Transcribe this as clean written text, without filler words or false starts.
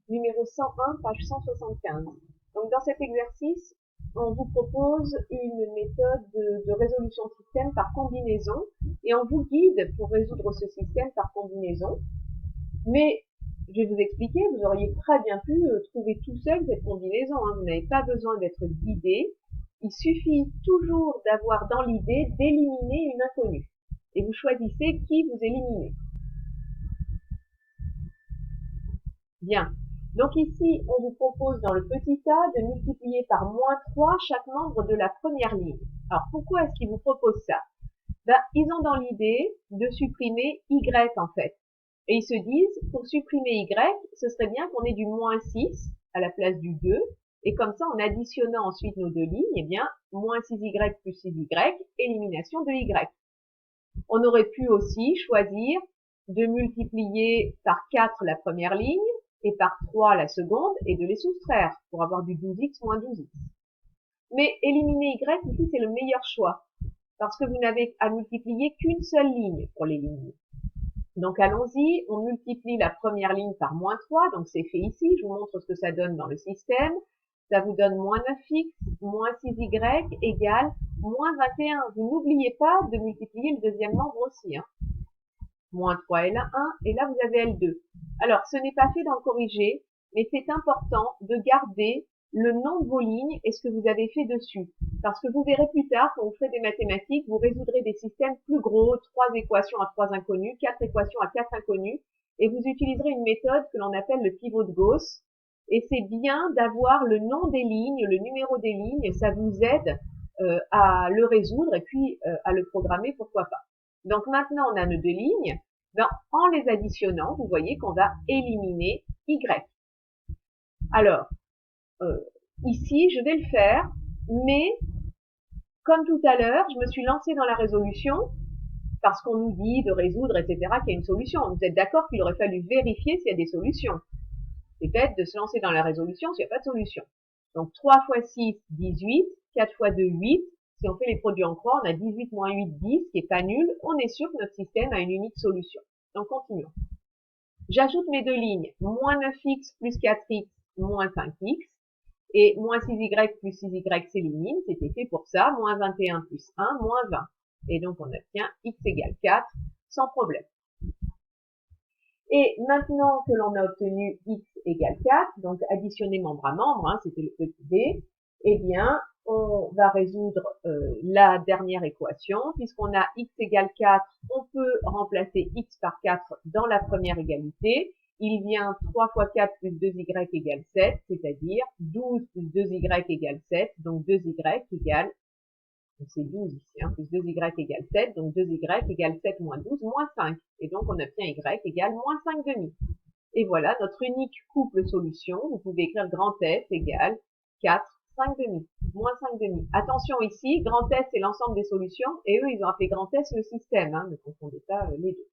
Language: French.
numéro 101, page 175. Donc dans cet exercice, on vous propose une méthode de résolution de système par combinaison et on vous guide pour résoudre ce système par combinaison. Mais je vais vous expliquer, vous auriez très bien pu trouver tout seul cette combinaison, hein. Vous n'avez pas besoin d'être guidé. Il suffit toujours d'avoir dans l'idée d'éliminer une inconnue. Et vous choisissez qui vous éliminez. Bien. Donc ici, on vous propose dans le petit a de multiplier par moins 3 chaque membre de la première ligne. Alors pourquoi est-ce qu'ils vous proposent ça? Ils ont dans l'idée de supprimer y en fait. Et ils se disent, pour supprimer y, ce serait bien qu'on ait du moins 6 à la place du 2. Et comme ça, en additionnant ensuite nos deux lignes, eh bien, moins 6y plus 6y, élimination de y. On aurait pu aussi choisir de multiplier par 4 la première ligne et par 3 la seconde et de les soustraire pour avoir du 12x moins 12x. Mais éliminer y, ici, c'est le meilleur choix parce que vous n'avez à multiplier qu'une seule ligne pour l'éliminer. Donc allons-y, on multiplie la première ligne par moins 3, donc c'est fait ici, je vous montre ce que ça donne dans le système. Ça vous donne moins 9x, moins 6y égale moins 21. Vous n'oubliez pas de multiplier le deuxième membre aussi. Hein. Moins 3 L1, et là vous avez L2. Alors ce n'est pas fait dans le corrigé, mais c'est important de garder le nom de vos lignes et ce que vous avez fait dessus. Parce que vous verrez plus tard, quand vous ferez des mathématiques, vous résoudrez des systèmes plus gros, 3 équations à 3 inconnus, 4 équations à 4 inconnus, et vous utiliserez une méthode que l'on appelle le pivot de Gauss. Et c'est bien d'avoir le nom des lignes, le numéro des lignes, ça vous aide à le résoudre et puis à le programmer, pourquoi pas. Donc maintenant, on a nos deux lignes. En les additionnant, vous voyez qu'on va éliminer y. Alors, ici, je vais le faire, mais comme tout à l'heure, je me suis lancée dans la résolution parce qu'on nous dit de résoudre, etc., qu'il y a une solution. Vous êtes d'accord qu'il aurait fallu vérifier s'il y a des solutions. C'est bête de se lancer dans la résolution s'il n'y a pas de solution. Donc 3 fois 6, 18, 4 fois 2, 8. Si on fait les produits en croix, on a 18 moins 8, 10, qui est pas nul. On est sûr que notre système a une unique solution. Donc continuons. J'ajoute mes deux lignes, moins 9x plus 4x moins 5x, et moins 6y plus 6y s'élimine, c'était fait pour ça, moins 21 plus 1, moins 20. Et donc on obtient x égale 4, sans problème. Et maintenant que l'on a obtenu x égale 4, donc additionner membre à membre, hein, c'était le petit b, eh bien, on va résoudre la dernière équation. Puisqu'on a x égale 4, on peut remplacer x par 4 dans la première égalité. Il vient 3 fois 4 plus 2y égale 7, c'est-à-dire 12 plus 2y égale 7, donc 2y égale, c'est 12 ici, hein, plus 2y égale 7, donc 2y égale 7 moins 12, moins 5. Et donc on obtient y égale moins 5 demi. Et voilà notre unique couple solution. Vous pouvez écrire grand S égale 4, 5 demi, moins 5 demi. Attention ici, grand S c'est l'ensemble des solutions, et eux ils ont appelé grand S le système, hein, ne confondez pas les deux.